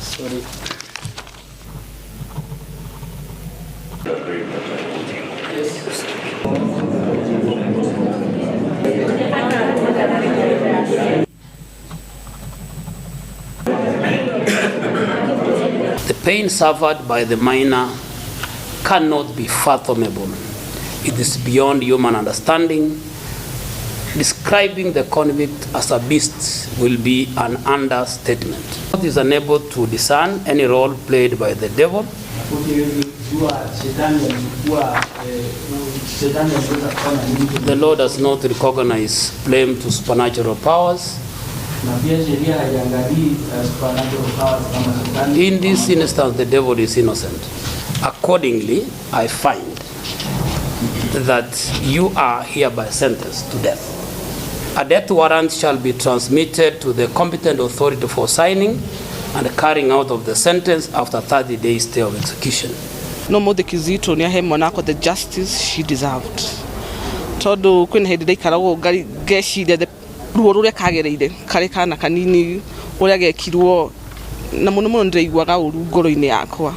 Sorry. The pain suffered by the minor cannot be fathomable. It is beyond human understanding. Describing the convict as a beast will be an understatement. God is unable to discern any role played by the devil. The Lord does not recognize blame to supernatural powers. In this instance, the devil is innocent. Accordingly, I find that you are hereby sentenced to death. A death warrant shall be transmitted to the competent authority for signing and carrying out of the sentence after 30 days stay of execution. No more the Kizito near him monarch the justice she deserved. Todo Queen Head de Karago Gashi the Ruria Kagere, Karekana Kanini, Orage Kiruo, Namunumundre Wagau Goro in the Aqua.